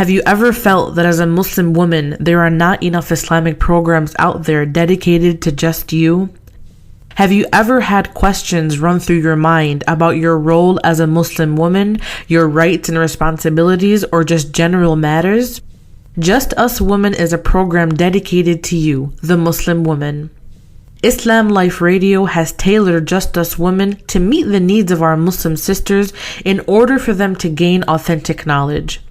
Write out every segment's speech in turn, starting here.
Have you ever felt that as a Muslim woman, there are not enough Islamic programs out there dedicated to just you? Have you ever had questions run through your mind about your role as a Muslim woman, your rights and responsibilities, or just general matters? Just Us Women is a program dedicated to you, the Muslim woman. Islam Life Radio has tailored Just Us Women to meet the needs of our Muslim sisters in order for them to gain authentic knowledge.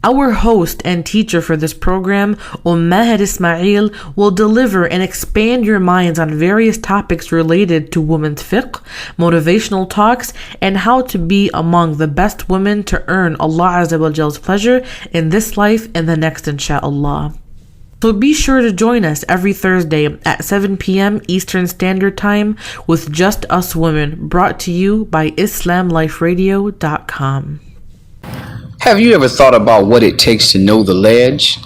Our host and teacher for this program, Ummu Maahir Ismaa'eel, will deliver and expand your minds on various topics related to women's fiqh, motivational talks, and how to be among the best women to earn Allah Azza wa Jal's pleasure in this life and the next, inshaAllah. So be sure to join us every Thursday at 7 p.m. Eastern Standard Time with Just Us Women, brought to you by IslamLifeRadio.com. Have you ever thought about what it takes to know the ledge?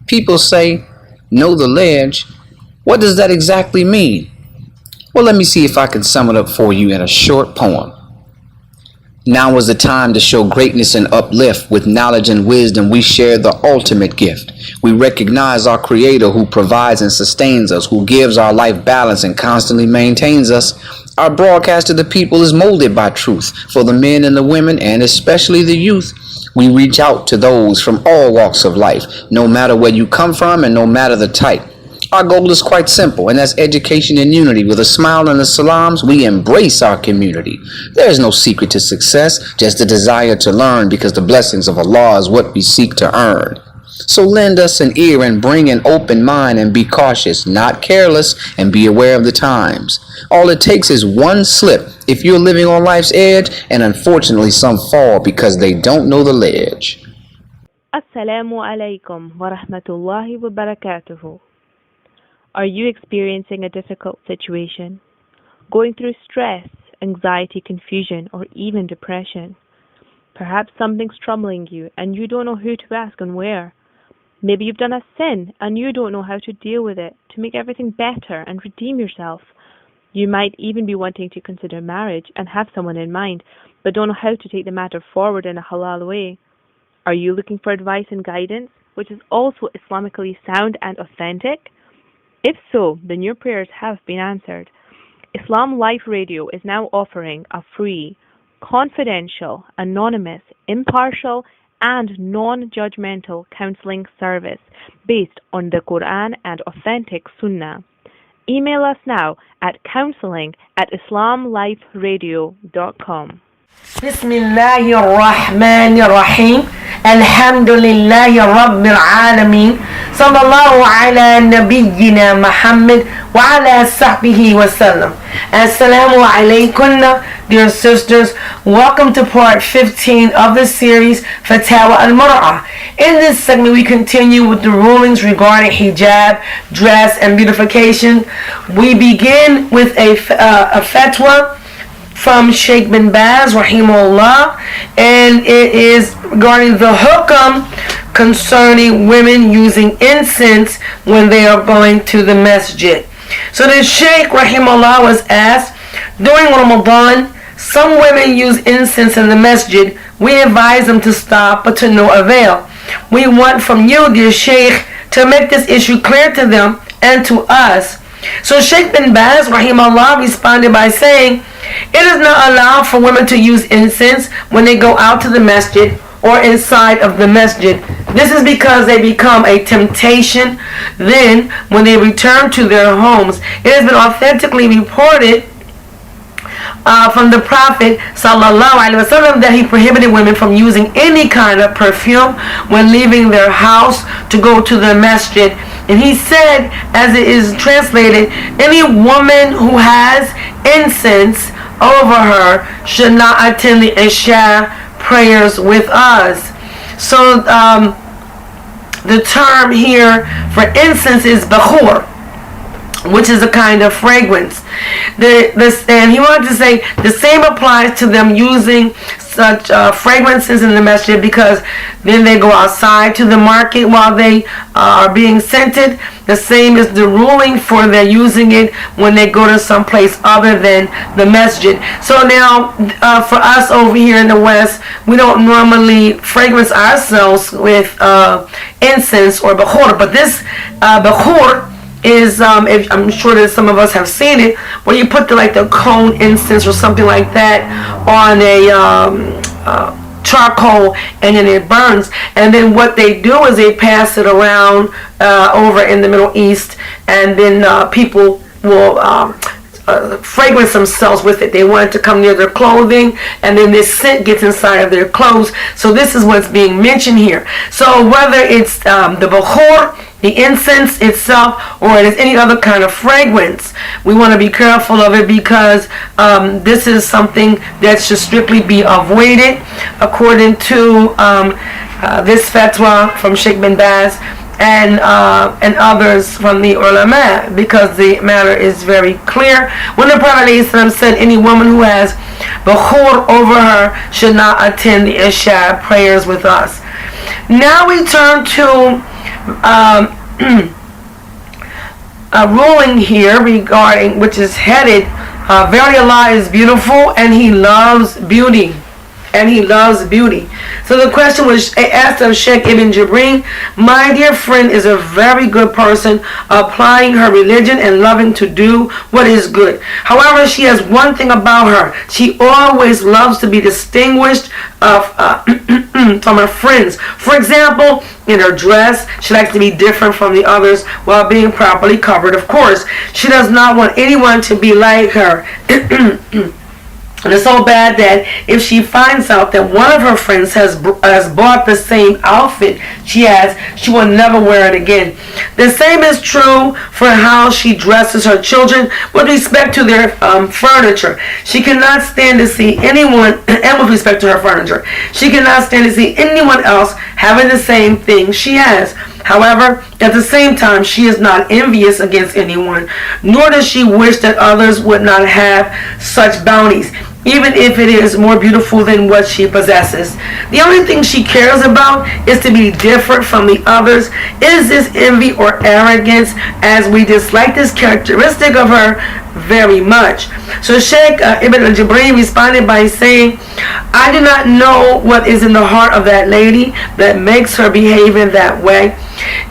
People say, know the ledge. What does that exactly mean? Well, let me see if I can sum it up for you in a short poem. Now is the time to show greatness and uplift. With knowledge and wisdom, we share the ultimate gift. We recognize our Creator who provides and sustains us, who gives our life balance and constantly maintains us. Our broadcast to the people is molded by truth for the men and the women, and especially the youth. We reach out to those from all walks of life, no matter where you come from and no matter the type. Our goal is quite simple, and that's education and unity. With a smile and the salams, we embrace our community. There is no secret to success, just a desire to learn, because the blessings of Allah is what we seek to earn. So lend us an ear and bring an open mind, and be cautious, not careless, and be aware of the times. All it takes is one slip if you're living on life's edge, and unfortunately some fall because they don't know the ledge. Assalamu alaikum wa rahmatullahi wa barakatuhu. Are you experiencing a difficult situation? Going through stress, anxiety, confusion, or even depression? Perhaps something's troubling you and you don't know who to ask and where. Maybe you've done a sin and you don't know how to deal with it to make everything better and redeem yourself. You might even be wanting to consider marriage and have someone in mind, but don't know how to take the matter forward in a halal way. Are you looking for advice and guidance, which is also Islamically sound and authentic? If so, then your prayers have been answered. Islam Life Radio is now offering a free, confidential, anonymous, impartial, and non-judgmental counseling service based on the Quran and authentic Sunnah. Email us now at counseling@islamliferadio.com. Bismillahirrahmanirrahim. Alhamdulillahi Rabbil Alameen. Sallallahu ala nabiyyina Muhammad wa ala sahbihi wa sallam. Assalamu alaikum, dear sisters. Welcome to part 15 of the series Fataawaa al-Mar'ah. In this segment, we continue with the rulings regarding hijab, dress, and beautification. We begin with a fatwa from Sheikh bin Baz, rahimahullah, and it is regarding the hukam concerning women using incense when they are going to the masjid. So the Sheikh, rahimahullah, was asked, during Ramadan, some women use incense in the masjid. We advise them to stop, but to no avail. We want from you, dear Sheikh, to make this issue clear to them and to us. So Sheikh bin Baz, rahimahullah, responded by saying, it is not allowed for women to use incense when they go out to the masjid or inside of the masjid. This is because they become a temptation then when they return to their homes. It has been authentically reported from the Prophet sallallahu alaihi wasallam that he prohibited women from using any kind of perfume when leaving their house to go to the masjid. And he said, as it is translated, any woman who has incense over her should not attend the Isha prayers with us. So the term here for incense is bakhur, which is a kind of fragrance. And he wanted to say the same applies to them using such fragrances in the masjid, because then they go outside to the market while they are being scented. The same is the ruling for their using it when they go to some place other than the masjid. So now for us over here in the West, we don't normally fragrance ourselves with incense or bakhur, but this bakhur is if, I'm sure that some of us have seen it, where you put the cone incense or something like that on a charcoal, and then it burns. And then what they do is they pass it around over in the Middle East, and then people will fragrance themselves with it. They want it to come near their clothing, and then this scent gets inside of their clothes. So this is what's being mentioned here. So whether it's the bakhur, the incense itself, or it is any other kind of fragrance, we want to be careful of it, because this is something that should strictly be avoided according to this fatwa from Sheikh bin Baz and others from the ulama, because the matter is very clear. When the Prophet ﷺ said any woman who has bakhur over her should not attend the Isha prayers with us. Now we turn to a ruling here regarding, which is headed, Verily Allah is beautiful and He loves beauty. And He loves beauty. So the question was asked of Sheikh Ibn Jibreen. My dear friend is a very good person, applying her religion and loving to do what is good. However, she has one thing about her. She always loves to be distinguished from her friends. For example, in her dress, she likes to be different from the others while being properly covered, of course. She does not want anyone to be like her. And it's so bad that if she finds out that one of her friends has bought the same outfit she has, she will never wear it again. The same is true for how she dresses her children with respect to their furniture. She cannot stand to see anyone, and with respect to her furniture, she cannot stand to see anyone else having the same thing she has. However, at the same time, she is not envious against anyone, nor does she wish that others would not have such bounties, even if it is more beautiful than what she possesses. The only thing she cares about is to be different from the others. Is this envy or arrogance, as we dislike this characteristic of her very much? So Sheikh Ibn Jibreen responded by saying, I do not know what is in the heart of that lady that makes her behave in that way.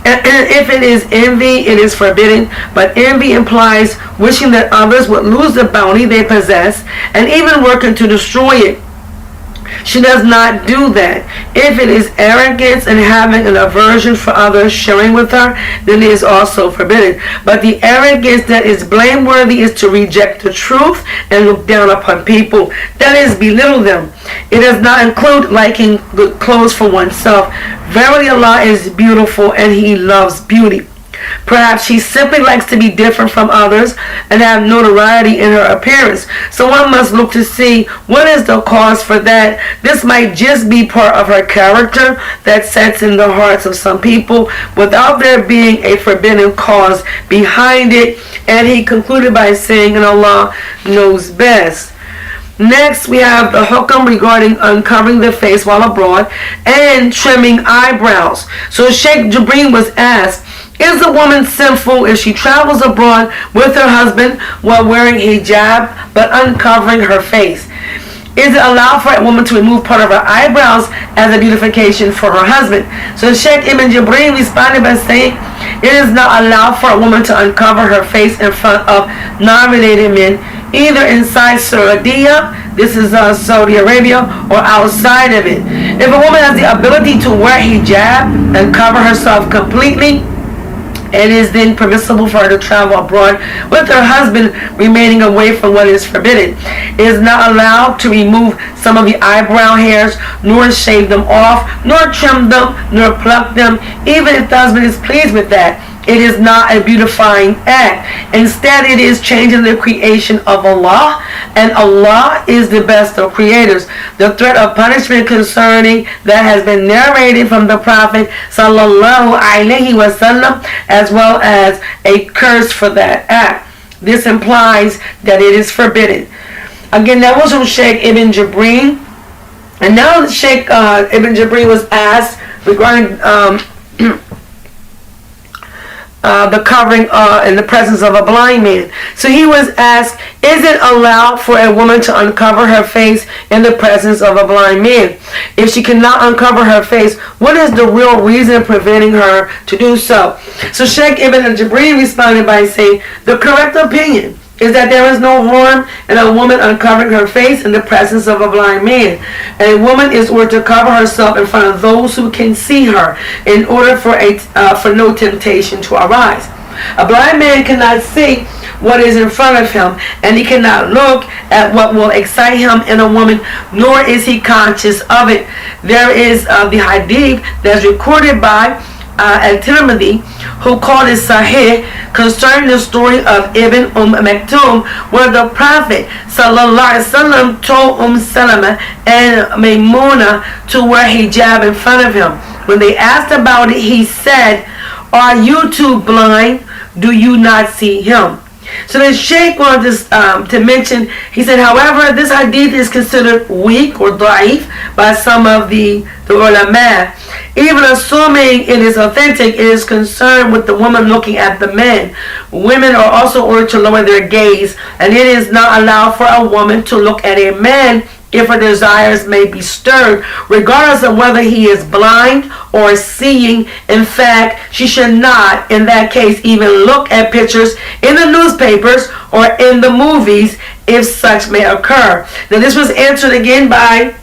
And if it is envy, it is forbidden, but envy implies wishing that others would lose the bounty they possess and even working to destroy it. She does not do that. If it is arrogance and having an aversion for others sharing with her, then it is also forbidden. But the arrogance that is blameworthy is to reject the truth and look down upon people, that is, belittle them. It does not include liking good clothes for oneself. Verily Allah is beautiful and He loves beauty. Perhaps she simply likes to be different from others and have notoriety in her appearance. So one must look to see what is the cause for that. This might just be part of her character that sets in the hearts of some people without there being a forbidden cause behind it. And he concluded by saying, and Allah knows best. Next, we have the hukam regarding uncovering the face while abroad and trimming eyebrows. So Sheikh Jibreen was asked, is a woman sinful if she travels abroad with her husband while wearing hijab but uncovering her face? Is it allowed for a woman to remove part of her eyebrows as a beautification for her husband? So Sheikh Ibn Jibreen responded by saying, it is not allowed for a woman to uncover her face in front of non-related men, either inside Saudiya, this is Saudi Arabia, or outside of it. If a woman has the ability to wear hijab and cover herself completely, it is then permissible for her to travel abroad with her husband, remaining away from what is forbidden. It is not allowed to remove some of the eyebrow hairs, nor shave them off, nor trim them, nor pluck them, even if the husband is pleased with that. it is not a beautifying act. Instead, it is changing the creation of Allah, and Allah is the best of creators. The threat of punishment concerning that has been narrated from the Prophet sallallahu alaihi wasallam, as well as a curse for that act. This implies that it is forbidden. Again, that was from Sheikh Ibn Jabreen. And now Sheikh Ibn Jabreen was asked regarding the covering in the presence of a blind man. So he was asked, is it allowed for a woman to uncover her face in the presence of a blind man? If she cannot uncover her face, what is the real reason preventing her to do so? So Sheikh Ibn Jabreen responded by saying, the correct opinion is that there is no harm in a woman uncovering her face in the presence of a blind man. A woman is ordered to cover herself in front of those who can see her in order for no temptation to arise. A blind man cannot see what is in front of him, and he cannot look at what will excite him in a woman, nor is he conscious of it. There is the hadith that's recorded by Al-Tirmidhi, who called it Sahih, concerning the story of Ibn Maktoum, where the Prophet sallallahu alaihi wasallam told Salama and Maymuna to wear hijab in front of him. When they asked about it, he said, are you too blind? Do you not see him? So the Sheikh wanted to mention, he said, however, this hadith is considered weak or da'if by some of the ulama. Even assuming it is authentic, it is concerned with the woman looking at the men. Women are also ordered to lower their gaze, and it is not allowed for a woman to look at a man if her desires may be stirred, regardless of whether he is blind or seeing. In fact, she should not, in that case, even look at pictures in the newspapers or in the movies if such may occur. Now, this was answered again by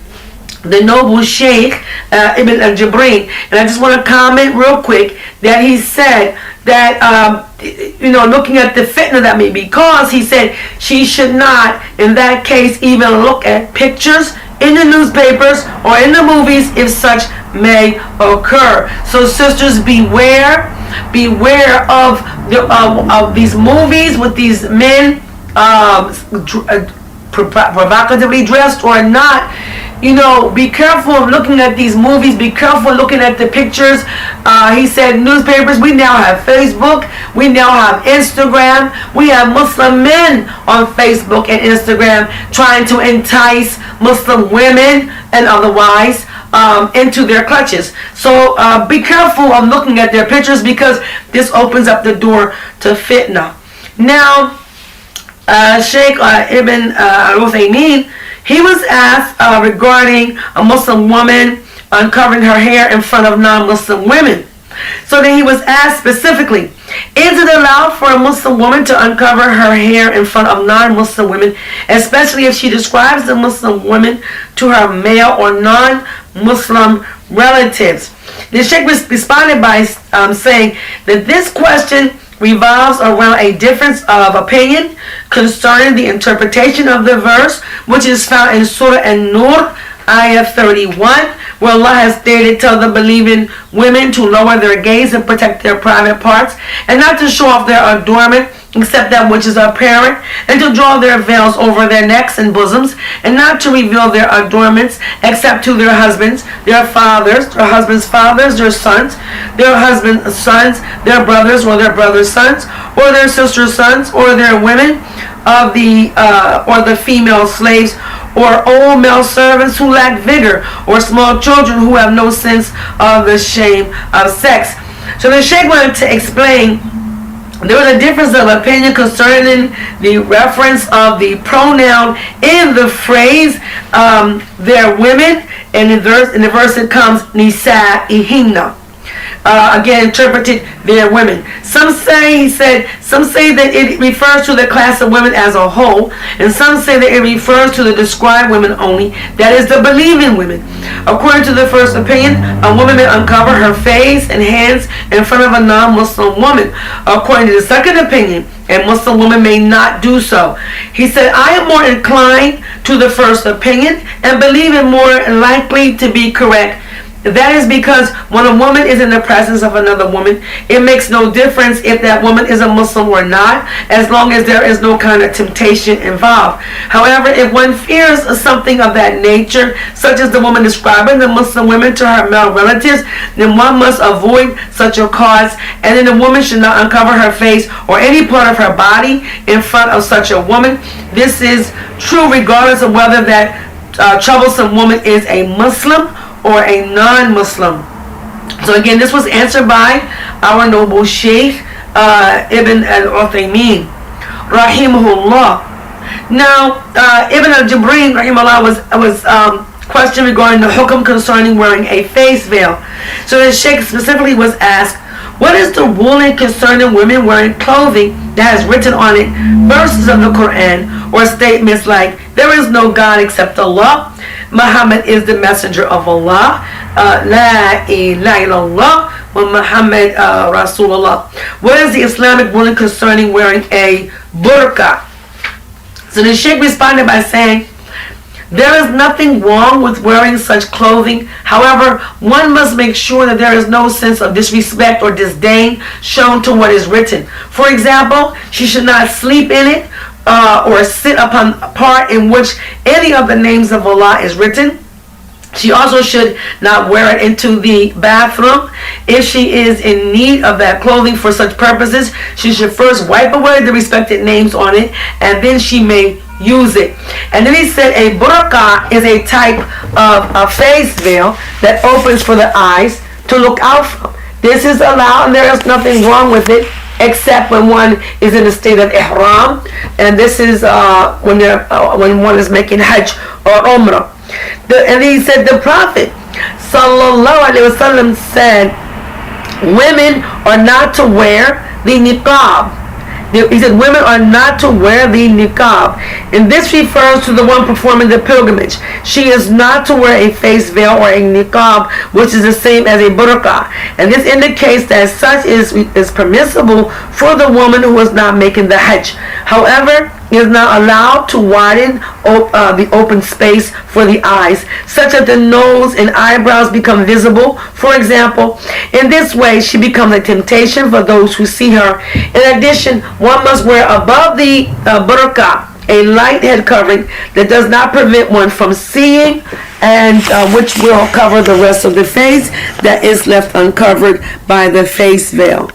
the noble Sheikh Ibn Jabreen, and I just want to comment real quick that he said that looking at the fitna that may be caused, he said she should not in that case even look at pictures in the newspapers or in the movies if such may occur. So sisters, beware of these movies with these men provocatively dressed or not. Be careful of looking at these movies. Be careful looking at the pictures. He said newspapers. We now have Facebook. We now have Instagram. We have Muslim men on Facebook and Instagram trying to entice Muslim women and otherwise into their clutches. So be careful of looking at their pictures, because this opens up the door to fitna. Now, Sheikh Ibn Uthaymeen, he was asked regarding a Muslim woman uncovering her hair in front of non-Muslim women. So then he was asked specifically, is it allowed for a Muslim woman to uncover her hair in front of non-Muslim women, especially if she describes the Muslim woman to her male or non-Muslim relatives? The Sheikh responded by saying that this question revolves around a difference of opinion concerning the interpretation of the verse, which is found in Surah An-Nur, Ayah 31, where Allah has stated, tell the believing women to lower their gaze and protect their private parts, and not to show off their adornment except that which is apparent, and to draw their veils over their necks and bosoms, and not to reveal their adornments except to their husbands, their fathers, their husbands' fathers, their sons, their husbands' sons, their brothers or their brothers' sons, or their sisters' sons, or their women of the female slaves, or old male servants who lack vigor, or small children who have no sense of the shame of sex. So the Sheikh wanted to explain there was a difference of opinion concerning the reference of the pronoun in the phrase their women, and in the verse it comes nisa'ihinna. Again, interpreted their women. Some say that it refers to the class of women as a whole, and some say that it refers to the described women only, that is, the believing women. According to the first opinion, a woman may uncover her face and hands in front of a non-Muslim woman. According to the second opinion, a Muslim woman may not do so. He said, I am more inclined to the first opinion and believe it more likely to be correct. That is because when a woman is in the presence of another woman, it makes no difference if that woman is a Muslim or not, as long as there is no kind of temptation involved. However, if one fears something of that nature, such as the woman describing the Muslim women to her male relatives, then one must avoid such a cause, and then the woman should not uncover her face or any part of her body in front of such a woman. This is true regardless of whether that troublesome woman is a Muslim or a non-Muslim. So again, this was answered by our noble Sheikh Ibn al-Uthaymeen rahimahullah. Now Ibn al-Jibreen rahimahullah was questioned regarding the hukum concerning wearing a face veil. So the Sheikh specifically was asked, what is the ruling concerning women wearing clothing that has written on it verses of the Quran or statements like, there is no God except Allah, Muhammad is the messenger of Allah, La ilaha illallah, wa Muhammad Rasulullah. What is the Islamic ruling concerning wearing a burqa? So the Sheikh responded by saying, there is nothing wrong with wearing such clothing. However, one must make sure that there is no sense of disrespect or disdain shown to what is written. For example, she should not sleep in it or sit upon a part in which any of the names of Allah is written. She also should not wear it into the bathroom. If she is in need of that clothing for such purposes, she should first wipe away the respected names on it, and then she may use it. And then he said a burqa is a type of a face veil that opens for the eyes to look out from. This is allowed, and there is nothing wrong with it, except when one is in a state of ihram, and this is when one is making hajj or umrah. And he said the Prophet sallallahu alaihi wasallam said women are not to wear the niqab. He said women are not to wear the niqab, and this refers to the one performing the pilgrimage. She is not to wear a face veil or a niqab, which is the same as a burqa, and this indicates that such is permissible for the woman who is not making the hajj. However, it is not allowed to widen the open space for the eyes, such that the nose and eyebrows become visible. For example, in this way, she becomes a temptation for those who see her. In addition, one must wear above the burqa a light head covering that does not prevent one from seeing, and which will cover the rest of the face that is left uncovered by the face veil.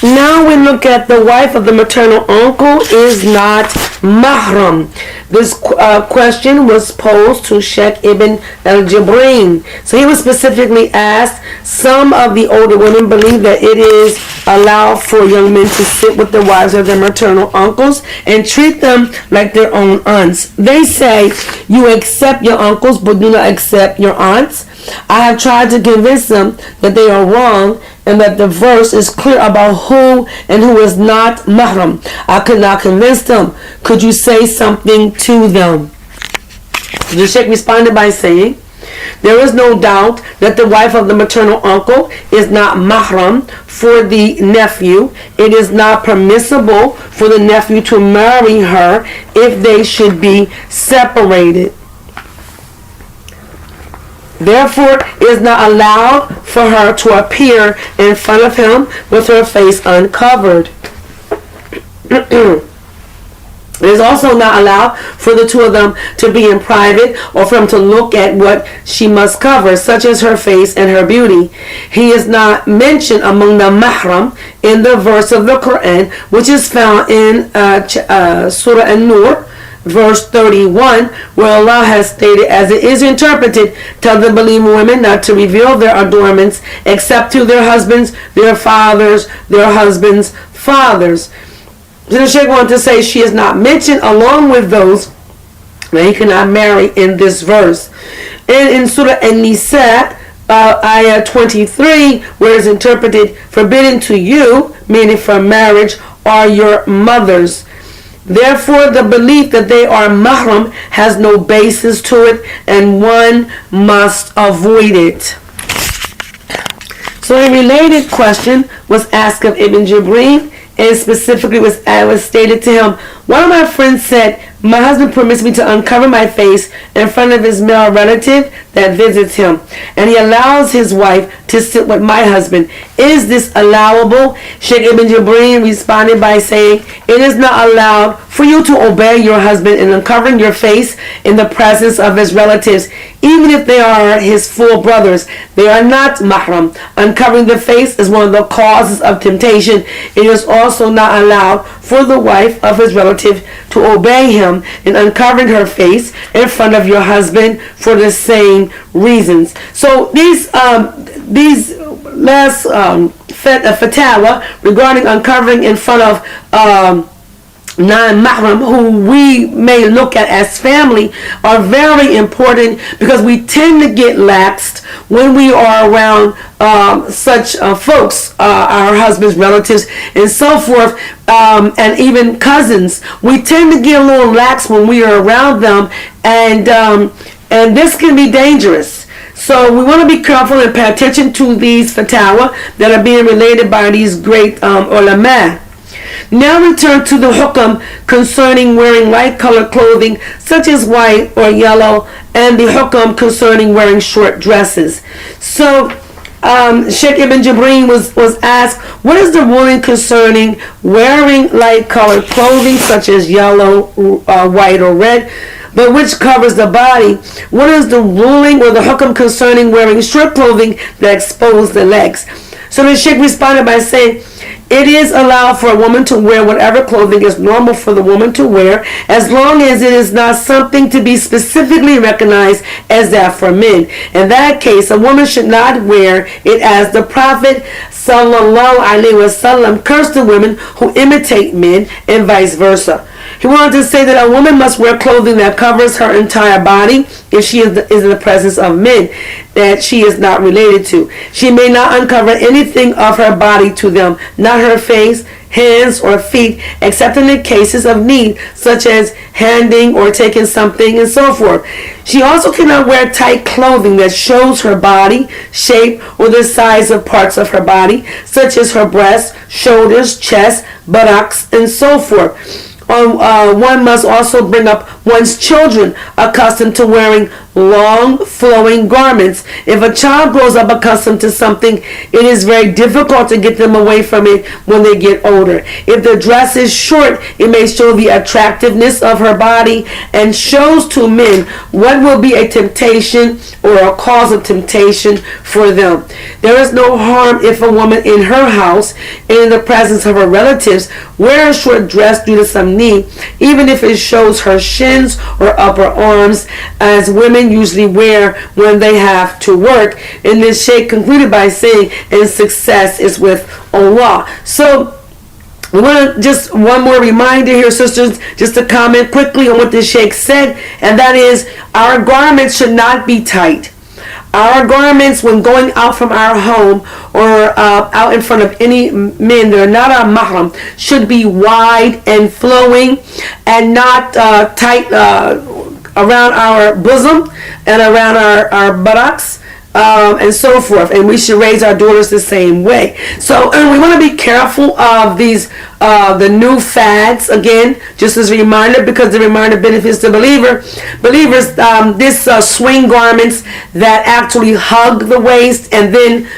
Now we look at the wife of the maternal uncle is not mahram. This question was posed to Sheikh Ibn al-Jibreen. So he was specifically asked, some of the older women believe that it is allowed for young men to sit with the wives of their maternal uncles and treat them like their own aunts. They say, you accept your uncles but do not accept your aunts. I have tried to convince them that they are wrong and that the verse is clear about who and who is not mahram. I could not convince them. Could you say something to them? The Sheikh responded by saying, there is no doubt that the wife of the maternal uncle is not mahram for the nephew. It is not permissible for the nephew to marry her if they should be separated. Therefore, it is not allowed for her to appear in front of him with her face uncovered. It is also not allowed for the two of them to be in private or for him to look at what she must cover, such as her face and her beauty. He is not mentioned among the mahram in the verse of the Quran, which is found in Surah An-Nur, verse 31, where Allah has stated, as it is interpreted, tell the believing women not to reveal their adornments except to their husbands, their fathers, their husbands' fathers. So the Sheikh wanted to say she is not mentioned along with those that he cannot marry in this verse. And in Surah An-Nisa, ayah 23, where it's interpreted, forbidden to you, meaning for marriage, are your mothers. Therefore, the belief that they are mahram has no basis to it, and one must avoid it. So a related question was asked of Ibn Jibreen, and specifically was stated to him, one of my friends said, my husband permits me to uncover my face in front of his male relative that visits him, and he allows his wife to sit with my husband. Is this allowable? Sheikh Ibn Jibreen responded by saying, it is not allowed for you to obey your husband in uncovering your face in the presence of his relatives, even if they are his full brothers. They are not mahram. Uncovering the face is one of the causes of temptation. It is also not allowed for the wife of his relative to obey him in uncovering her face in front of your husband for the same reasons. So these last fatwa regarding uncovering in front of non-mahram who we may look at as family are very important, because we tend to get laxed when we are around such folks, our husbands, relatives, and so forth, and even cousins. We tend to get a little lax when we are around them, and this can be dangerous. So we want to be careful and pay attention to these fatwa that are being related by these great ulama. Now we turn to the hukam concerning wearing light colored clothing such as white or yellow, and the hukam concerning wearing short dresses. So Sheikh Ibn Jibreen was asked, what is the ruling concerning wearing light colored clothing such as yellow, white or red, but which covers the body? What is the ruling or the hukam concerning wearing short clothing that expose the legs? So the Sheikh responded by saying, it is allowed for a woman to wear whatever clothing is normal for the woman to wear, as long as it is not something to be specifically recognized as that for men. In that case, a woman should not wear it, as the Prophet sallallahu alaihi wasallam cursed the women who imitate men, and vice versa. He wanted to say that a woman must wear clothing that covers her entire body if she is in the presence of men that she is not related to. She may not uncover anything of her body to them, not her face, hands, or feet, except in the cases of need, such as handing or taking something and so forth. She also cannot wear tight clothing that shows her body shape or the size of parts of her body, such as her breasts, shoulders, chest, buttocks, and so forth. One must also bring up one's children accustomed to wearing long flowing garments. If a child grows up accustomed to something, it is very difficult to get them away from it when they get older. If the dress is short, it may show the attractiveness of her body and shows to men what will be a temptation or a cause of temptation for them. There is no harm if a woman in her house, in the presence of her relatives, wears a short dress due to some need, even if it shows her shins or upper arms, as women usually wear when they have to work. And this Sheikh concluded by saying, and success is with Allah. So we want to just one more reminder here, sisters, just to comment quickly on what the Sheikh said, and that is, our garments should not be tight. Our garments, when going out from our home or out in front of any men that are not our mahram, should be wide and flowing and not tight around our bosom and around our buttocks. And so forth, and we should raise our daughters the same way. So, and we want to be careful of these the new fads, again, just as a reminder, because the reminder benefits the believers. This swing garments that actually hug the waist and then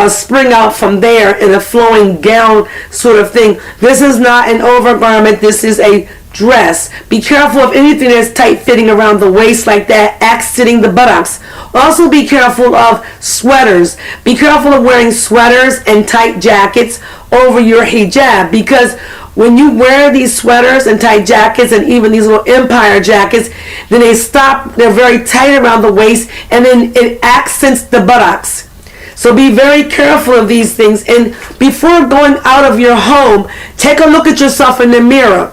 spring out from there in a flowing gown sort of thing. This is not an overgarment. This is a dress. Be careful of anything that's tight fitting around the waist like that, accenting the buttocks. Also be careful of sweaters. Be careful of wearing sweaters and tight jackets over your hijab, because when you wear these sweaters and tight jackets and even these little empire jackets, then they're very tight around the waist, and then it accents the buttocks. So be very careful of these things, and before going out of your home, take a look at yourself in the mirror.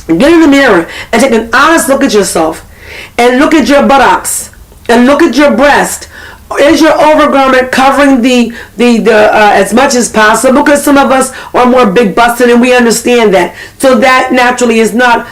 Get in the mirror and take an honest look at yourself, and look at your buttocks and look at your breast. Is your overgarment covering the as much as possible? Because some of us are more big busted, and we understand that. So that naturally is not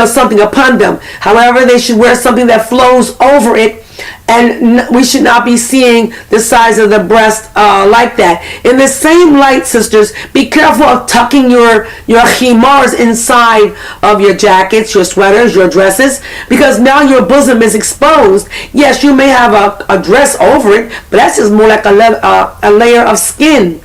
something upon them. However, they should wear something that flows over it And we should not be seeing the size of the breast like that. In the same light, sisters, be careful of tucking your khimars inside of your jackets, your sweaters, your dresses, because now your bosom is exposed. Yes, you may have a dress over it, but that's just more like a layer of skin.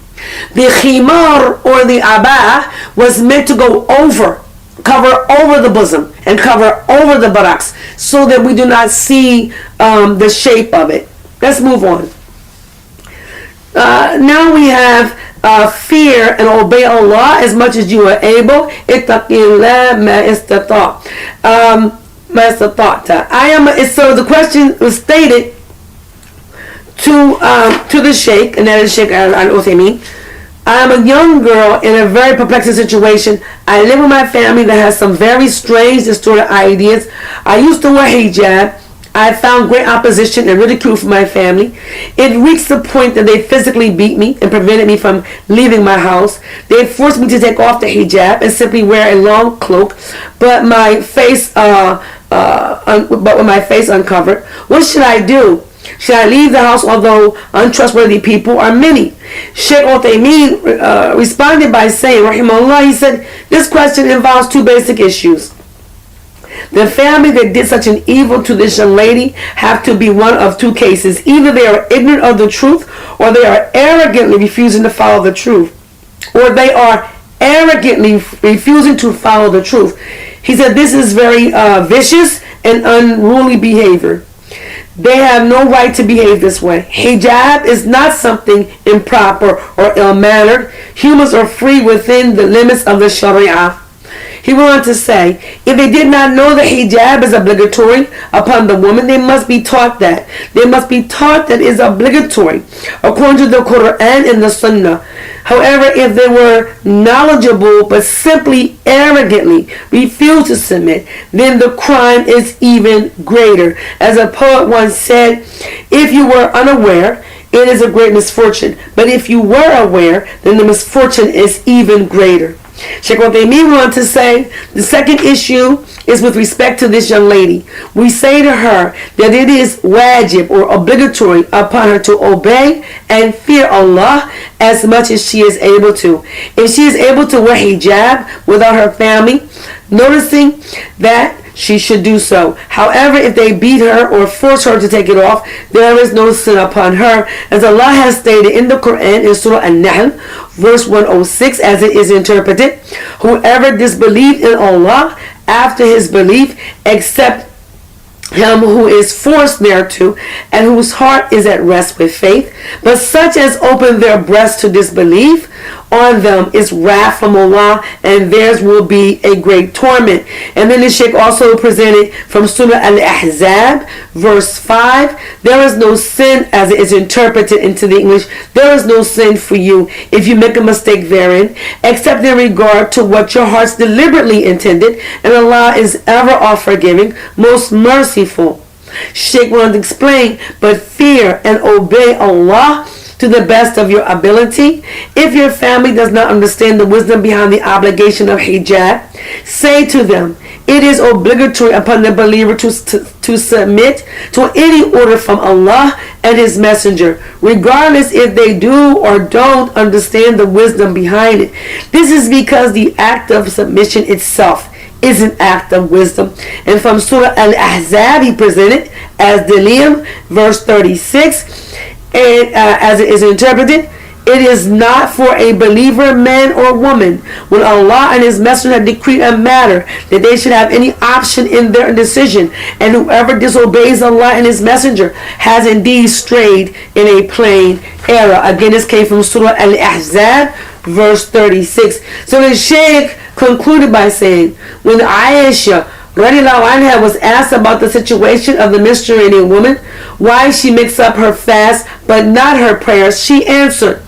The khimar or the abah was meant to go over, cover over the bosom and cover over the buttocks so that we do not see the shape of it. Let's move on. Now we have fear and obey Allah as much as you are able. Ittaqillah ma istata'. So the question was stated to the Sheikh, and that is Sheikh Al-Uthaymeen. I am a young girl in a very perplexing situation. I live with my family that has some very strange, distorted ideas. I used to wear hijab. I found great opposition and ridicule from my family. It reached the point that they physically beat me and prevented me from leaving my house. They forced me to take off the hijab and simply wear a long cloak, but with my face uncovered. What should I do? Should I leave the house although untrustworthy people are many? Sheikh Uthaymeen responded by saying, rahimahullah, he said, this question involves two basic issues. The family that did such an evil to this young lady have to be one of two cases. Either they are ignorant of the truth, or they are arrogantly refusing to follow the truth. Or they are arrogantly refusing to follow the truth. He said this is very vicious and unruly behavior. They have no right to behave this way. Hijab is not something improper or ill-mannered. Humans are free within the limits of the Sharia. He went on to say, if they did not know that hijab is obligatory upon the woman, they must be taught that. They must be taught that it is obligatory according to the Quran and the Sunnah. However, if they were knowledgeable but simply arrogantly refuse to submit, then the crime is even greater. As a poet once said, if you were unaware, it is a great misfortune. But if you were aware, then the misfortune is even greater. Sheikh Uthaymeen went on to say, the second issue is with respect to this young lady. We say to her that it is wajib or obligatory upon her to obey and fear Allah as much as she is able to. If she is able to wear hijab without her family noticing that, she should do so. However, if they beat her or force her to take it off, there is no sin upon her. As Allah has stated in the Quran in Surah An-Nahl, verse 106, as it is interpreted, whoever disbelieved in Allah after his belief, except him who is forced thereto, and whose heart is at rest with faith, but such as open their breasts to disbelief, on them is wrath from Allah, and theirs will be a great torment. And then the Sheikh also presented from Surah Al-Ahzab, verse 5, there is no sin, as it is interpreted into the English, there is no sin for you if you make a mistake therein, except in regard to what your hearts deliberately intended, and Allah is ever all-forgiving, most merciful. Sheikh wanted to explain, but fear and obey Allah to the best of your ability. If your family does not understand the wisdom behind the obligation of hijab, say to them, it is obligatory upon the believer to submit to any order from Allah and His Messenger, regardless if they do or don't understand the wisdom behind it. This is because the act of submission itself is an act of wisdom. And from Surah Al-Ahzab, he presented as Dalil, verse 36, and as it is interpreted, it is not for a believer, man or woman, when Allah and His Messenger have decreed a matter, that they should have any option in their decision. And whoever disobeys Allah and His Messenger has indeed strayed in a plain error. Again, this came from Surah Al-Ahzab, verse 36. So the Shaykh concluded by saying, when Aisha radiallahu anha was asked about the situation of the menstruating woman, why she makes up her fast but not her prayers, she answered,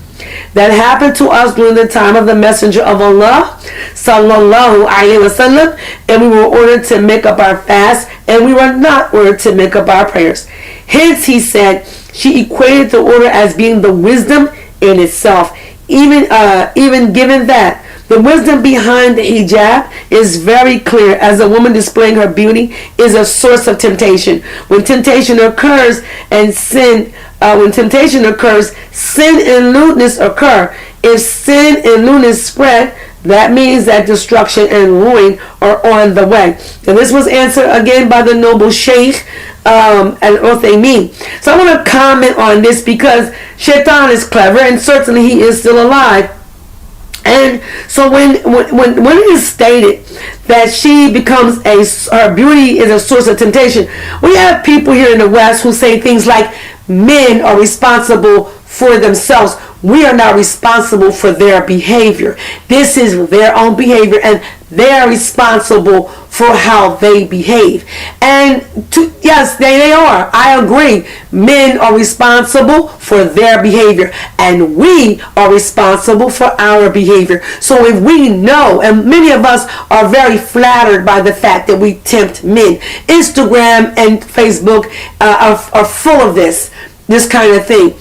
that happened to us during the time of the Messenger of Allah sallallahu alaihi wasallam, and we were ordered to make up our fast, and we were not ordered to make up our prayers. Hence, he said, she equated the order as being the wisdom in itself. Even given that The wisdom behind the hijab is very clear, as a woman displaying her beauty is a source of temptation. When temptation occurs, sin and lewdness occur. If sin and lewdness spread, that means that destruction and ruin are on the way. And this was answered again by the noble Sheikh Al-Uthaymeen. So I want to comment on this because Shaitan is clever, and certainly he is still alive. And so when it is stated that she becomes her beauty is a source of temptation, we have people here in the West who say things like men are responsible for themselves. We are not responsible for their behavior. This is their own behavior, and they are responsible for how they behave. And yes, they are. I agree. Men are responsible for their behavior, and we are responsible for our behavior. So if we know, and many of us are very flattered by the fact that we tempt men. Instagram and Facebook are full of this kind of thing.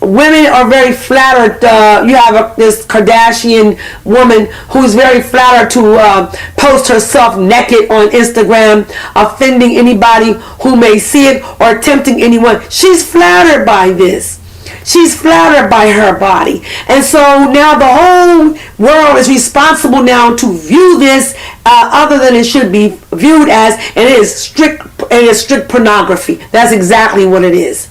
Women are very flattered. You have this Kardashian woman who's very flattered to post herself naked on Instagram, offending anybody who may see it or tempting anyone. She's flattered by this. She's flattered by her body. And so now the whole world is responsible now to view this other than it should be viewed as, and it is strict pornography. That's exactly what it is.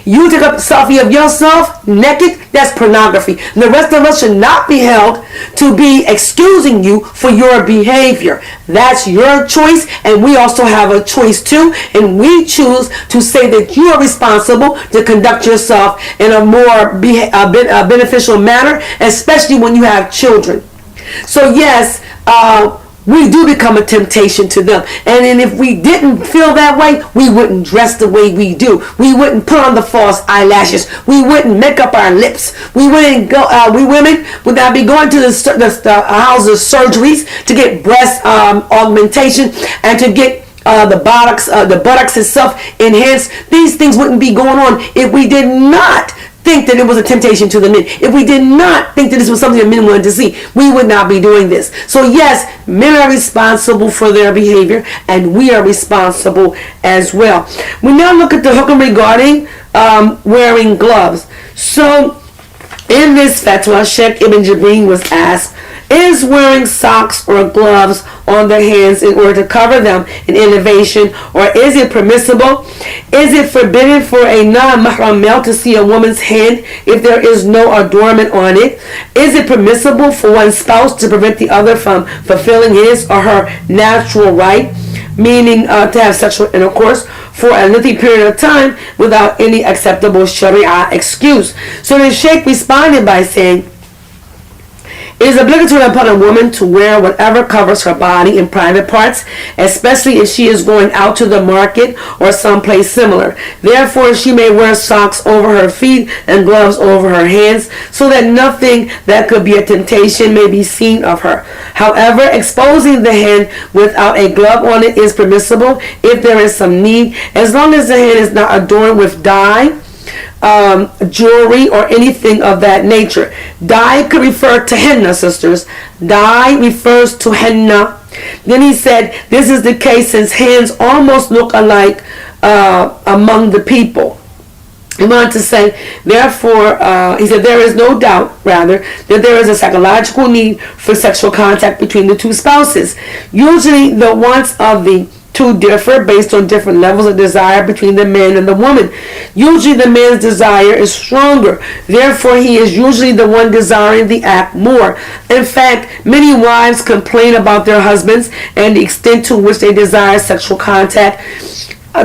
You take a selfie of yourself naked, that's pornography. And the rest of us should not be held to be excusing you for your behavior. That's your choice, and we also have a choice too. And we choose to say that you are responsible to conduct yourself in a more beneficial manner, especially when you have children. So yes, we do become a temptation to them. And then if we didn't feel that way, we wouldn't dress the way we do. We wouldn't put on the false eyelashes. We wouldn't make up our lips. We wouldn't go. We women would not be going to the houses of surgeries to get breast augmentation and to get the buttocks itself enhanced. These things wouldn't be going on if we did not think that it was a temptation to the men. If we did not think that this was something that men wanted to see, we would not be doing this. So yes, men are responsible for their behavior, and we are responsible as well. We now look at the hukum regarding wearing gloves. So in this fatwa, Sheikh Ibn Jibreen was asked, is wearing socks or gloves on their hands in order to cover them an innovation, or is it permissible? Is it forbidden for a non-mahram male to see a woman's hand if there is no adornment on it? Is it permissible for one spouse to prevent the other from fulfilling his or her natural right, meaning to have sexual intercourse for a lengthy period of time without any acceptable sharia excuse? So the Sheikh responded by saying, it is obligatory upon a woman to wear whatever covers her body in private parts, especially if she is going out to the market or someplace similar. Therefore, she may wear socks over her feet and gloves over her hands, so that nothing that could be a temptation may be seen of her. However, exposing the hand without a glove on it is permissible if there is some need, as long as the hand is not adorned with dye, jewelry, or anything of that nature. Dye could refer to henna, sisters. Dye refers to henna. Then he said, this is the case since hands almost look alike among the people. He wanted to say, therefore, he said, there is no doubt, rather, that there is a psychological need for sexual contact between the two spouses. Usually, the wants of the two differ based on different levels of desire between the man and the woman. Usually the man's desire is stronger. Therefore, he is usually the one desiring the act more. In fact, many wives complain about their husbands and the extent to which they desire sexual contact,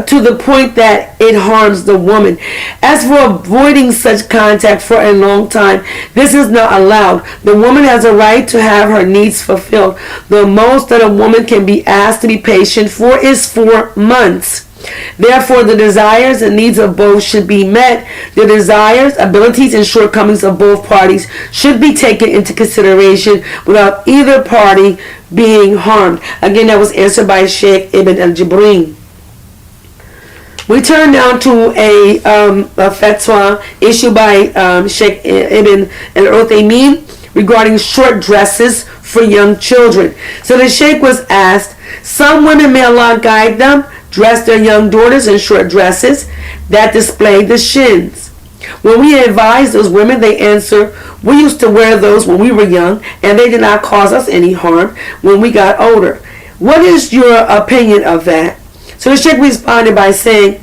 to the point that it harms the woman. As for avoiding such contact for a long time, this is not allowed. The woman has a right to have her needs fulfilled. The most that a woman can be asked to be patient for is 4 months. Therefore, the desires and needs of both should be met. The desires, abilities, and shortcomings of both parties should be taken into consideration without either party being harmed. Again, that was answered by Sheikh Ibn al-Jibreen. We turn now to a fatwa issued by Sheikh Ibn al-Uthaymeen, regarding short dresses for young children. So the Sheikh was asked, some women, may Allah guide them, dress their young daughters in short dresses that display the shins. When we advise those women, they answer, we used to wear those when we were young, and they did not cause us any harm when we got older. What is your opinion of that? So the Sheikh responded by saying,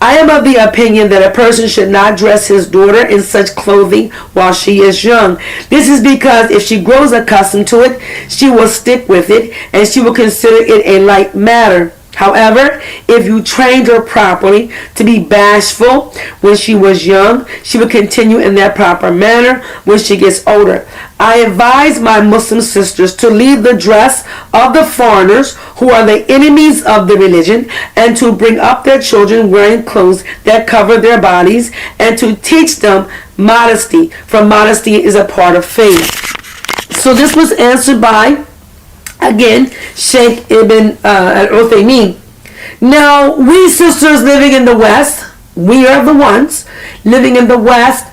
I am of the opinion that a person should not dress his daughter in such clothing while she is young. This is because if she grows accustomed to it, she will stick with it and she will consider it a light matter. However, if you trained her properly to be bashful when she was young, she will continue in that proper manner when she gets older. I advise my Muslim sisters to leave the dress of the foreigners who are the enemies of the religion, and to bring up their children wearing clothes that cover their bodies, and to teach them modesty, for modesty is a part of faith. So this was answered by, again, Sheikh Ibn al-Uthaymeen. Now, we sisters living in the West, we are the ones living in the West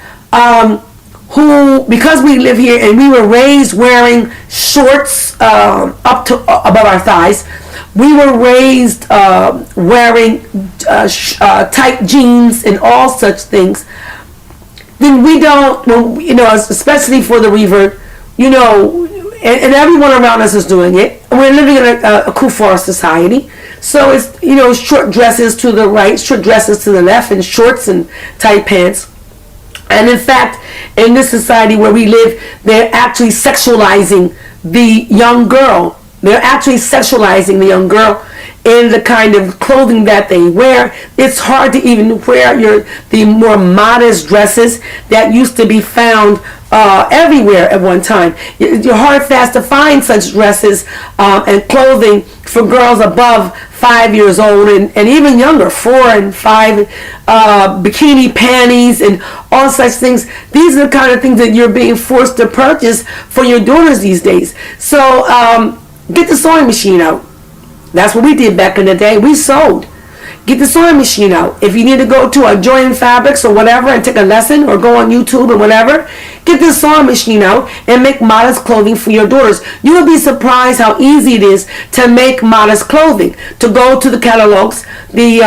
who, because we live here and we were raised wearing shorts up to above our thighs, we were raised wearing tight jeans and all such things, then we don't, especially for the revert, and everyone around us is doing it. We're living in a kuffar society, so it's short dresses to the right, short dresses to the left, and shorts and tight pants. And in fact, in this society where we live, they're actually sexualizing the young girl. They're actually sexualizing the young girl in the kind of clothing that they wear. It's hard to even wear the more modest dresses that used to be found everywhere at one time. You're hard fast to find such dresses and clothing for girls above 5 years old and even younger, 4 and 5, bikini panties and all such things. These are the kind of things that you're being forced to purchase for your daughters these days. So get the sewing machine out. That's what we did back in the day. We sewed. Get the sewing machine out. If you need to go to a Join Fabrics or whatever and take a lesson, or go on YouTube or whatever, get the sewing machine out and make modest clothing for your daughters. You will be surprised how easy it is to make modest clothing. To go to the catalogs, the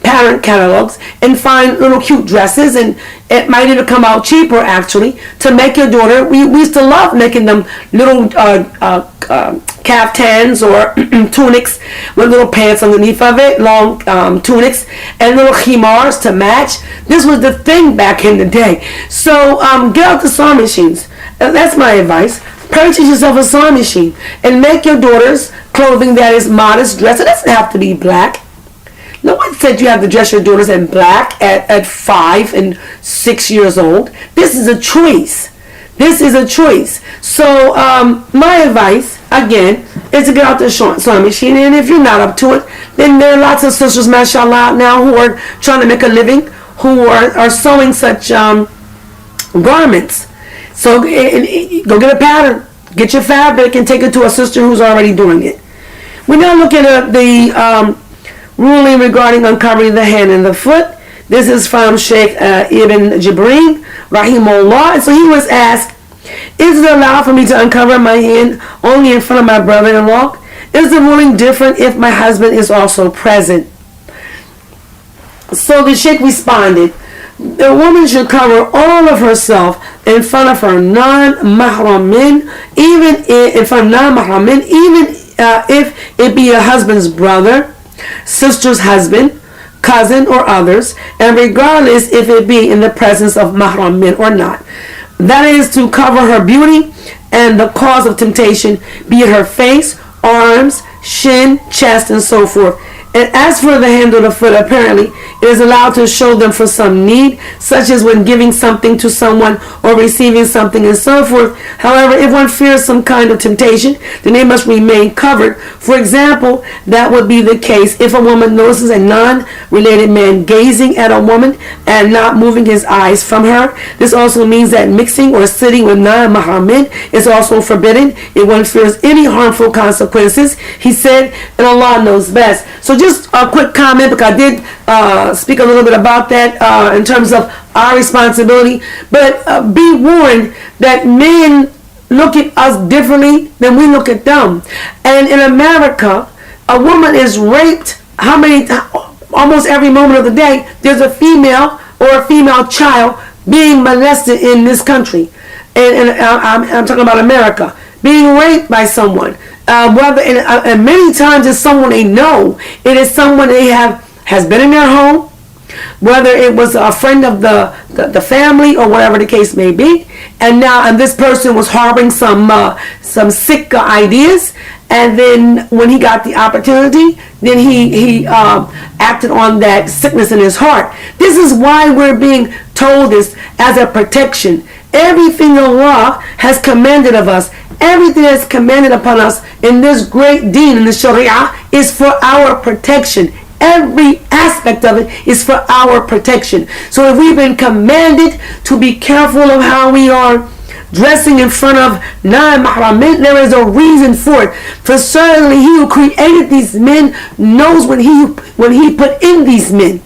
parent catalogs, and find little cute dresses, and it might even come out cheaper actually to make your daughter. We used to love making them little caftans or tunics with little pants underneath of it, long tunics, and little khimars to match. This was the thing back in the day. So get out the sewing machines. That's my advice. Purchase yourself a sewing machine and make your daughters clothing that is modest dress. It doesn't have to be black. No one said you have to dress your daughters in black at 5 and 6 years old. This is a choice. This is a choice. So my advice, again, is to get out the sewing machine. And if you're not up to it, then there are lots of sisters, mashallah, now who are trying to make a living, who are sewing such garments. So go get a pattern. Get your fabric and take it to a sister who's already doing it. We're now looking at the ruling regarding uncovering the hand and the foot. This is from Sheikh Ibn Jibreen, rahimahullah. And so he was asked, is it allowed for me to uncover my hand only in front of my brother-in-law? Is the ruling different if my husband is also present? So the Sheikh responded, the woman should cover all of herself in front of her non-mahram men, even if it be a husband's brother, sister's husband, cousin, or others, and regardless if it be in the presence of mahram men or not. That is to cover her beauty and the cause of temptation, be it her face, arms, shin, chest, and so forth. And as for the hand or the foot, apparently it is allowed to show them for some need, such as when giving something to someone or receiving something and so forth. However, if one fears some kind of temptation, then they must remain covered. For example, that would be the case if a woman notices a non-related man gazing at a woman and not moving his eyes from her. This also means that mixing or sitting with non-mahram men is also forbidden if one fears any harmful consequences. He said, and Allah knows best. So just a quick comment, because I did speak a little bit about that in terms of our responsibility. But be warned that men look at us differently than we look at them. And in America, a woman is raped how many almost every moment of the day. There's a female or a female child being molested in this country. And I'm talking about America, being raped by someone. And many times it's someone they know. It is someone they has been in their home, whether it was a friend of the family or whatever the case may be, and this person was harboring some sick ideas, and then when he got the opportunity, then he acted on that sickness in his heart. This is why we're being told this as a protection. Everything Allah has commanded of us, everything that's commanded upon us in this great deen, in the Sharia, is for our protection. Every aspect of it is for our protection. So if we've been commanded to be careful of how we are dressing in front of non-mahram men, there is a reason for it. For certainly he who created these men knows when he put in these men.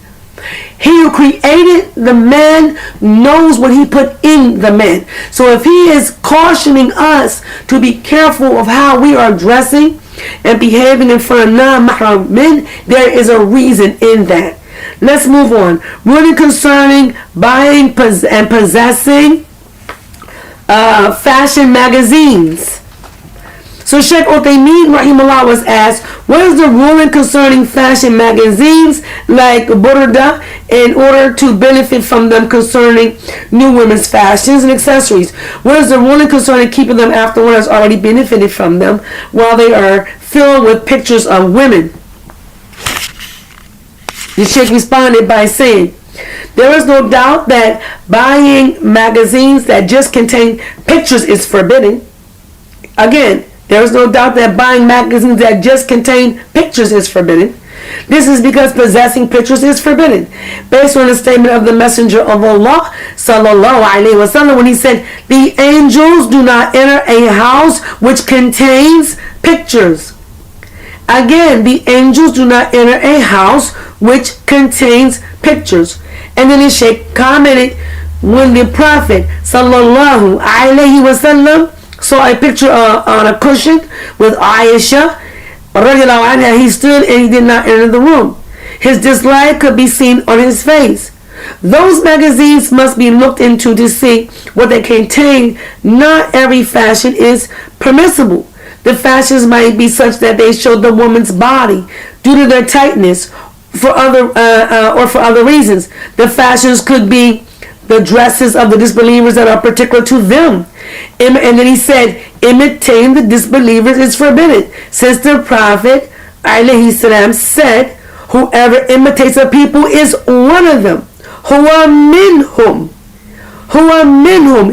He who created the man knows what he put in the man. So if he is cautioning us to be careful of how we are dressing and behaving in front of non-mahram men, there is a reason in that. Let's move on. Really concerning buying and possessing fashion magazines. So Sheikh Uthaymeen rahimahullah was asked, what is the ruling concerning fashion magazines like Burda in order to benefit from them concerning new women's fashions and accessories? What is the ruling concerning keeping them after one has already benefited from them while they are filled with pictures of women? The Sheikh responded by saying, there is no doubt that buying magazines that just contain pictures is forbidden. Again, there is no doubt that buying magazines that just contain pictures is forbidden. This is because possessing pictures is forbidden. Based on the statement of the Messenger of Allah sallallahu alaihi wasallam, when he said, the angels do not enter a house which contains pictures. Again, the angels do not enter a house which contains pictures. And then the Shaykh commented, when the Prophet sallallahu alaihi wasallam saw a picture on a cushion with Aisha radiallahu anha, he stood and he did not enter the room. His dislike could be seen on his face. Those magazines must be looked into to see what they contain. Not every fashion is permissible. The fashions might be such that they show the woman's body due to their tightness for other reasons. The fashions could be the dresses of the disbelievers that are particular to them. And then he said, imitating the disbelievers is forbidden, since the Prophet alayhi salam said, whoever imitates a people is one of them. Huwa minhum,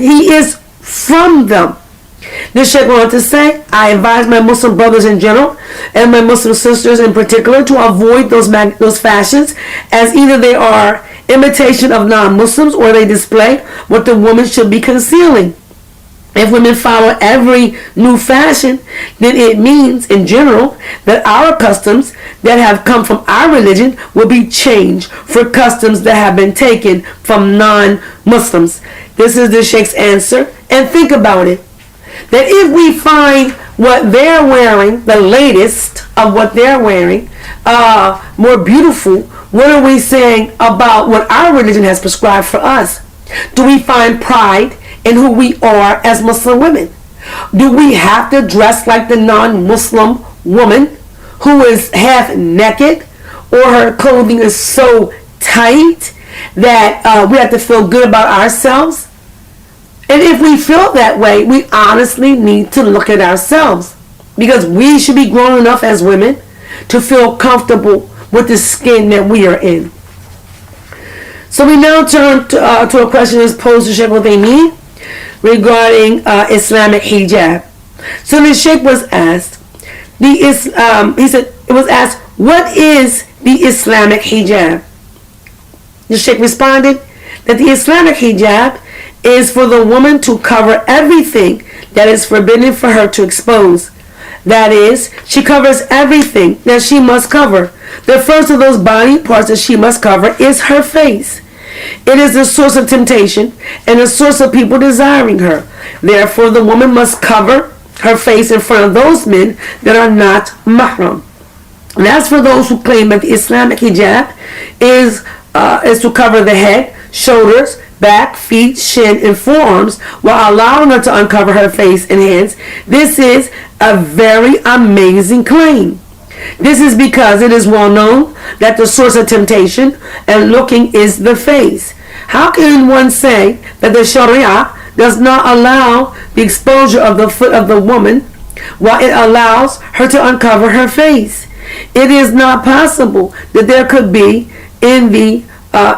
he is from them. The Shaykh went on to say, I advise my Muslim brothers in general and my Muslim sisters in particular to avoid those fashions, as either they are imitation of non-Muslims or they display what the woman should be concealing. If women follow every new fashion, then it means in general that our customs that have come from our religion will be changed for customs that have been taken from non-Muslims. This is the Sheikh's answer. And think about it, that if we find what they're wearing, the latest of what they're wearing, more beautiful, what are we saying about what our religion has prescribed for us? Do we find pride in who we are as Muslim women? Do we have to dress like the non-Muslim woman who is half naked, or her clothing is so tight that we have to feel good about ourselves? And if we feel that way, we honestly need to look at ourselves, because we should be grown enough as women to feel comfortable with the skin that we are in. So we now turn to a question that's posed to Sheikh Uthaymeen regarding Islamic hijab. So the Sheikh was asked, what is the Islamic hijab? The Sheikh responded that the Islamic hijab is for the woman to cover everything that is forbidden for her to expose. That is, she covers everything that she must cover. The first of those body parts that she must cover is her face. It is the source of temptation and a source of people desiring her. Therefore, the woman must cover her face in front of those men that are not mahram. And as for those who claim that the Islamic hijab is to cover the head, shoulders, back, feet, shin, and forearms while allowing her to uncover her face and hands, this is a very amazing claim. This is because it is well known that the source of temptation and looking is the face. How can one say that the Sharia does not allow the exposure of the foot of the woman while it allows her to uncover her face? It is not possible that there could be in the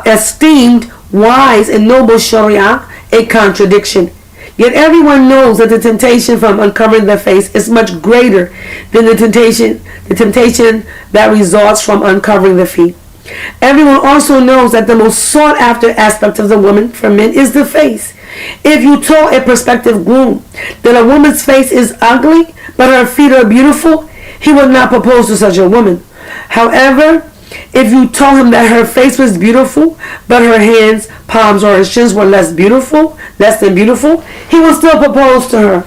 esteemed, wise, and noble Sharia a contradiction. Yet everyone knows that the temptation from uncovering the face is much greater than the temptation that results from uncovering the feet. Everyone also knows that the most sought after aspect of the woman for men is the face. If you told a prospective groom that a woman's face is ugly but her feet are beautiful, he would not propose to such a woman. However, if you told him that her face was beautiful, but her hands, palms, or her shins were less than beautiful, he would still propose to her.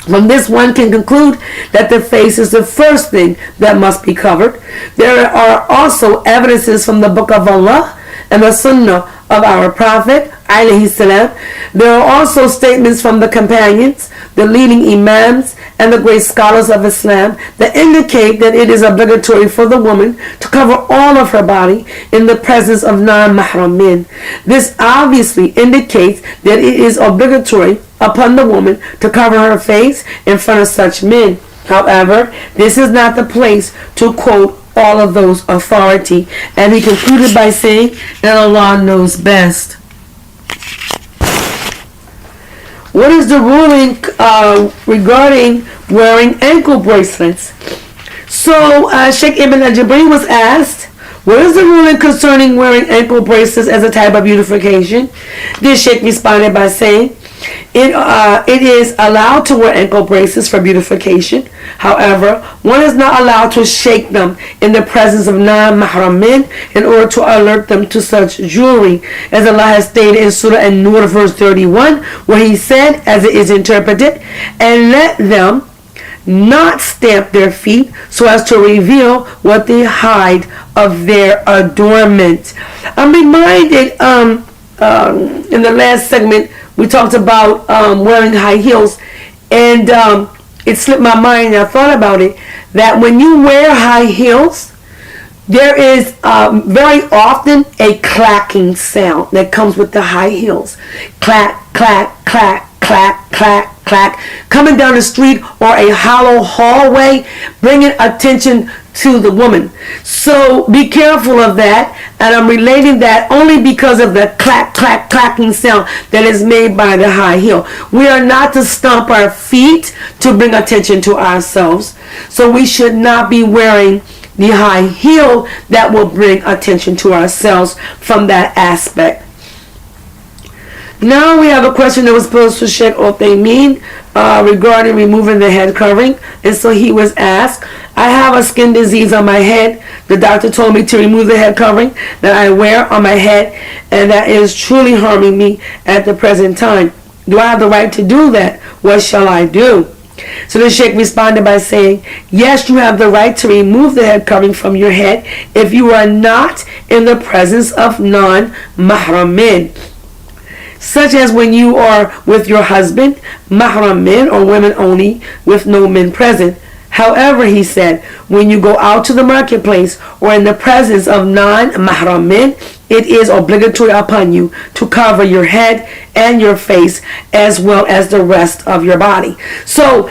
From this, one can conclude that the face is the first thing that must be covered. There are also evidences from the Book of Allah and the Sunnah of our Prophet, alayhi salam. There are also statements from the companions, the leading imams, and the great scholars of Islam that indicate that it is obligatory for the woman to cover all of her body in the presence of non-mahram men. This obviously indicates that it is obligatory upon the woman to cover her face in front of such men. However, this is not the place to quote all of those authority, and he concluded by saying that Allah knows best. What is the ruling regarding wearing ankle bracelets? So Sheikh Ibn al-Jabri was asked, what is the ruling concerning wearing ankle bracelets as a type of beautification? This Sheikh responded by saying, it is allowed to wear ankle bracelets for beautification. However, one is not allowed to shake them in the presence of non-mahram men in order to alert them to such jewelry, as Allah has stated in Surah An-Nur verse 31, where He said, as it is interpreted, and let them not stamp their feet so as to reveal what they hide of their adornment. I'm reminded in the last segment we talked about wearing high heels, and it slipped my mind and I thought about it, that when you wear high heels, there is very often a clacking sound that comes with the high heels. Clack, clack, clack, clack, clack, clack, coming down the street or a hollow hallway, bringing attention to the woman. So be careful of that, and I'm relating that only because of the clack, clack, clacking sound that is made by the high heel. We are not to stomp our feet to bring attention to ourselves, so we should not be wearing the high heel that will bring attention to ourselves from that aspect. Now we have a question that was posed to Sheikh Uthaymeen regarding removing the head covering. And so he was asked, I have a skin disease on my head. The doctor told me to remove the head covering that I wear on my head, and that is truly harming me at the present time. Do I have the right to do that? What shall I do? So the Sheikh responded by saying, yes, you have the right to remove the head covering from your head if you are not in the presence of non-mahram men, such as when you are with your husband, mahram men, or women only with no men present. However, he said, when you go out to the marketplace or in the presence of non-mahram men, it is obligatory upon you to cover your head and your face as well as the rest of your body. So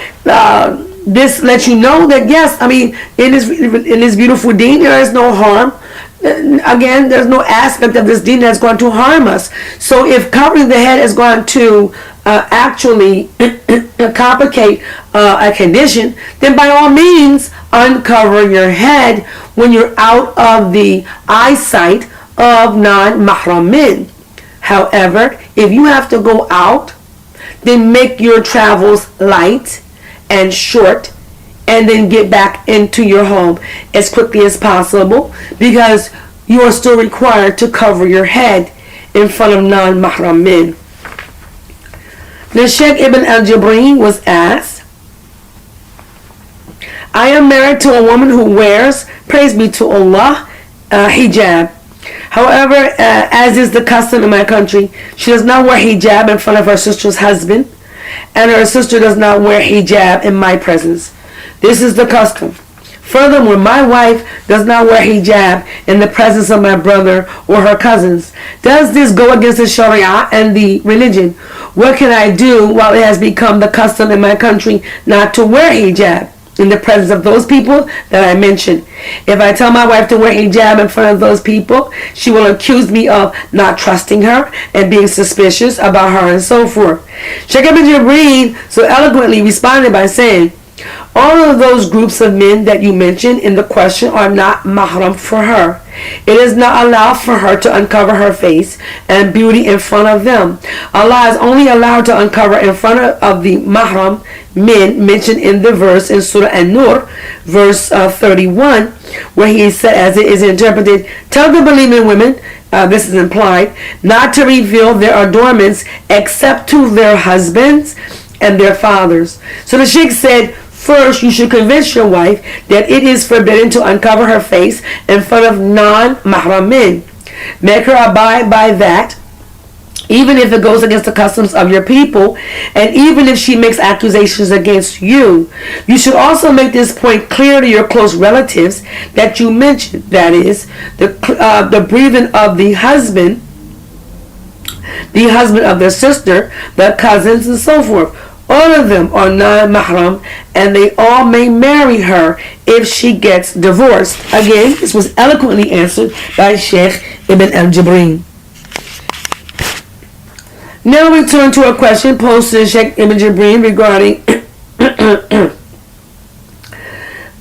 this lets you know that yes, I mean, in this beautiful deen, there is no harm. Again, there's no aspect of this deen that's going to harm us. So if covering the head is going to actually complicate a condition, then by all means uncover your head when you're out of the eyesight of non-mahram men. However, if you have to go out, then make your travels light and short, and then get back into your home as quickly as possible, because you are still required to cover your head in front of non-mahram men. The Sheikh Ibn al-Jibreen was asked, I am married to a woman who wears, praise be to Allah, hijab. However, as is the custom in my country, she does not wear hijab in front of her sister's husband, and her sister does not wear hijab in my presence. This is the custom. Furthermore, my wife does not wear hijab in the presence of my brother or her cousins. Does this go against the Sharia and the religion? What can I do while it has become the custom in my country not to wear hijab in the presence of those people that I mentioned? If I tell my wife to wear hijab in front of those people, she will accuse me of not trusting her and being suspicious about her and so forth. Sheikh Ibn Jibreen so eloquently responded by saying, all of those groups of men that you mentioned in the question are not mahram for her. It is not allowed for her to uncover her face and beauty in front of them. Allah is only allowed to uncover in front of the mahram men mentioned in the verse in Surah An-Nur, verse 31, where he said, as it is interpreted, tell the believing women, this is implied, not to reveal their adornments except to their husbands and their fathers. So the Sheikh said, first, you should convince your wife that it is forbidden to uncover her face in front of non-mahram men. Make her abide by that, even if it goes against the customs of your people, and even if she makes accusations against you. You should also make this point clear to your close relatives that you mentioned, that is, the breathing of the husband of their sister, the cousins, and so forth. All of them are non-mahram, and they all may marry her if she gets divorced. Again, this was eloquently answered by Sheikh Ibn al-Jibreen. Now we turn to a question posed to Sheikh Ibn Jibreen regarding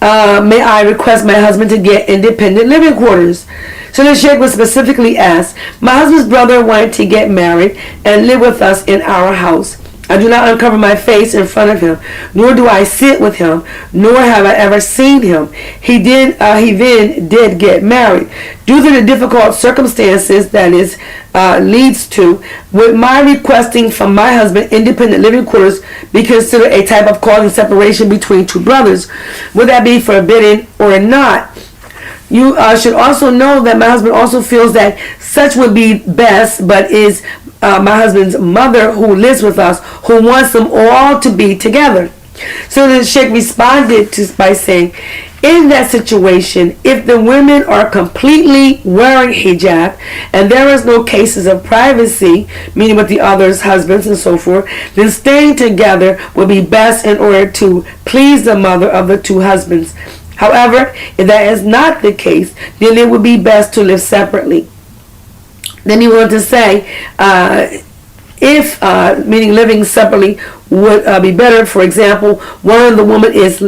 may I request my husband to get independent living quarters? So the Sheikh was specifically asked, my husband's brother wanted to get married and live with us in our house. I do not uncover my face in front of him, nor do I sit with him, nor have I ever seen him. He then did get married. Due to the difficult circumstances that is leads to, would my requesting from my husband independent living quarters be considered a type of causing separation between two brothers? Would that be forbidden or not? You should also know that my husband also feels that such would be best, but is my husband's mother who lives with us, who wants them all to be together. So the Sheikh responded by saying, in that situation, if the women are completely wearing hijab and there is no cases of privacy, meaning with the other's husbands and so forth, then staying together would be best in order to please the mother of the two husbands. However, if that is not the case, then it would be best to live separately. Then he wanted to say, if meaning living separately would be better. For example, one of the woman is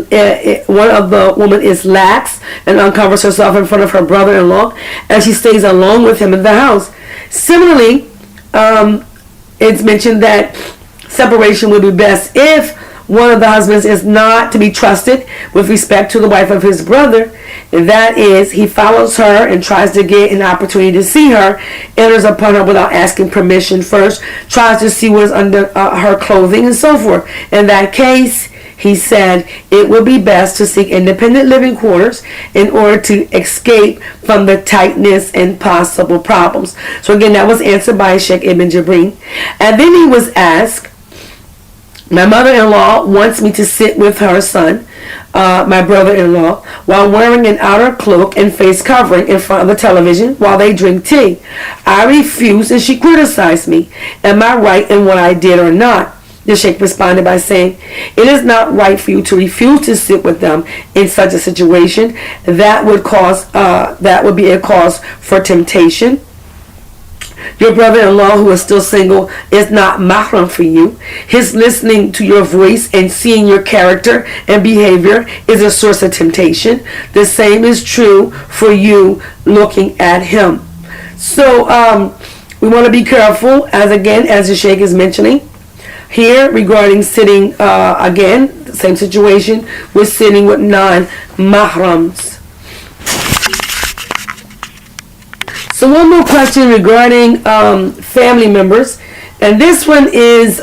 lax and uncovers herself in front of her brother-in-law, and she stays alone with him in the house. Similarly, it's mentioned that separation would be best if one of the husbands is not to be trusted with respect to the wife of his brother, and that is, he follows her and tries to get an opportunity to see her, enters upon her without asking permission first, tries to see what is under her clothing and so forth. In that case, he said it would be best to seek independent living quarters in order to escape from the tightness and possible problems. So again, that was answered by Sheikh Ibn Jibreen. And then he was asked, my mother-in-law wants me to sit with her son, my brother-in-law, while wearing an outer cloak and face covering in front of the television while they drink tea. I refused and she criticized me. Am I right in what I did or not? The Sheikh responded by saying, it is not right for you to refuse to sit with them in such a situation. That would be a cause for temptation. Your brother-in-law, who is still single, is not mahram for you. His listening to your voice and seeing your character and behavior is a source of temptation. The same is true for you looking at him. So we want to be careful, as the Sheikh is mentioning here regarding sitting, again, the same situation with sitting with non-mahrams. So one more question regarding family members. And this one is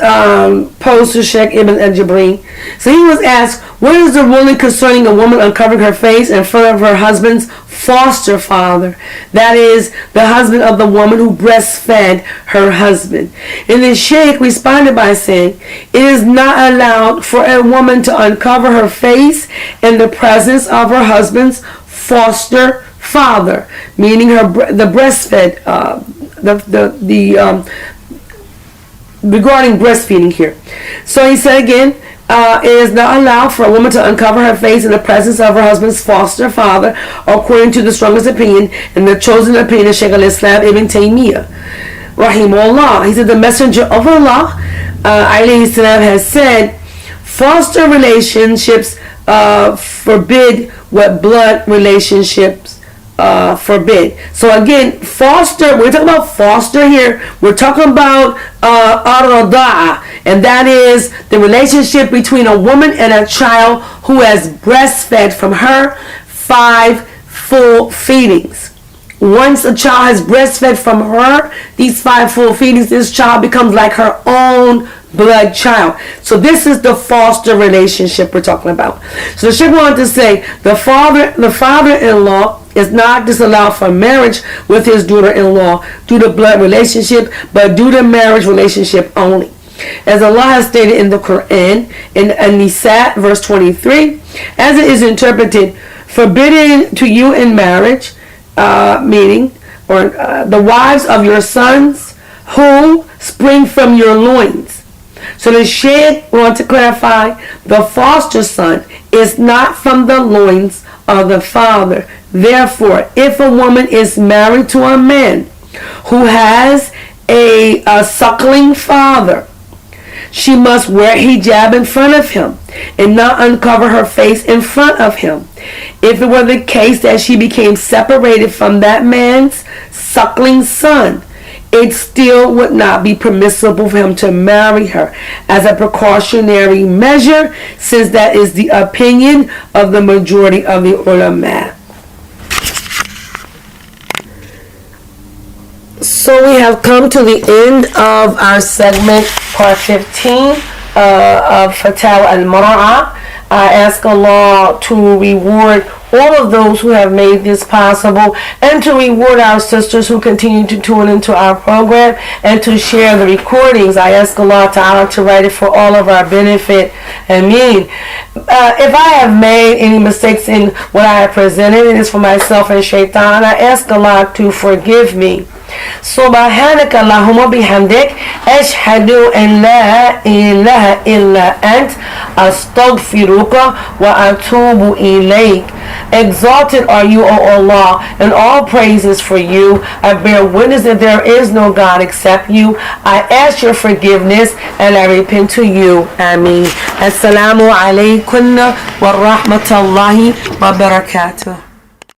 posed to Sheikh Ibn al-Jabreen. So he was asked, what is the ruling concerning a woman uncovering her face in front of her husband's foster father? That is, the husband of the woman who breastfed her husband. And the Sheikh responded by saying, it is not allowed for a woman to uncover her face in the presence of her husband's foster father, meaning the breastfed, regarding breastfeeding here. So he said again, it is not allowed for a woman to uncover her face in the presence of her husband's foster father, according to the strongest opinion and the chosen opinion of Shaykh al-Islam Ibn Taymiyyah, rahimahullah. He said the Messenger of Allah, alayhi salam, has said, foster relationships forbid what blood relationships forbid. So again, foster, we're talking about foster here. We're talking about ar-rada'a, and that is the relationship between a woman and a child who has breastfed from her 5 full feedings. Once a child has breastfed from her these 5 full feedings, this child becomes like her own blood child. So this is the foster relationship we're talking about. So the Sheikh wanted to say the father-in-law is not disallowed for marriage with his daughter-in-law due to blood relationship, but due to marriage relationship only. As Allah has stated in the Quran, in An-Nisa, verse 23, as it is interpreted, forbidden to you in marriage, meaning, or the wives of your sons who spring from your loins. So the Shaykh wants to clarify, the foster son is not from the loins of the father. Therefore, if a woman is married to a man who has a suckling father, she must wear hijab in front of him and not uncover her face in front of him. If it were the case that she became separated from that man's suckling son, it still would not be permissible for him to marry her as a precautionary measure, since that is the opinion of the majority of the ulama. So we have come to the end of our segment, part 15 of Fataawaa al-Mar'a. I ask Allah to reward all of those who have made this possible, and to reward our sisters who continue to tune into our program and to share the recordings. I ask Allah Ta'ala to write it for all of our benefit. Ameen. If I have made any mistakes in what I have presented, it is for myself and shaitan. I ask Allah to forgive me. سبحانك اللهم بحمدك أشهد أن لا إله إلا أنت أستغفرك وأتوب إليك. Exalted are you, O Allah, and all praises for you. I bear witness that there is no God except you. I ask your forgiveness and I repent to you. Ameen. Assalamu alaikum wa rahmatullahi wa barakatuh.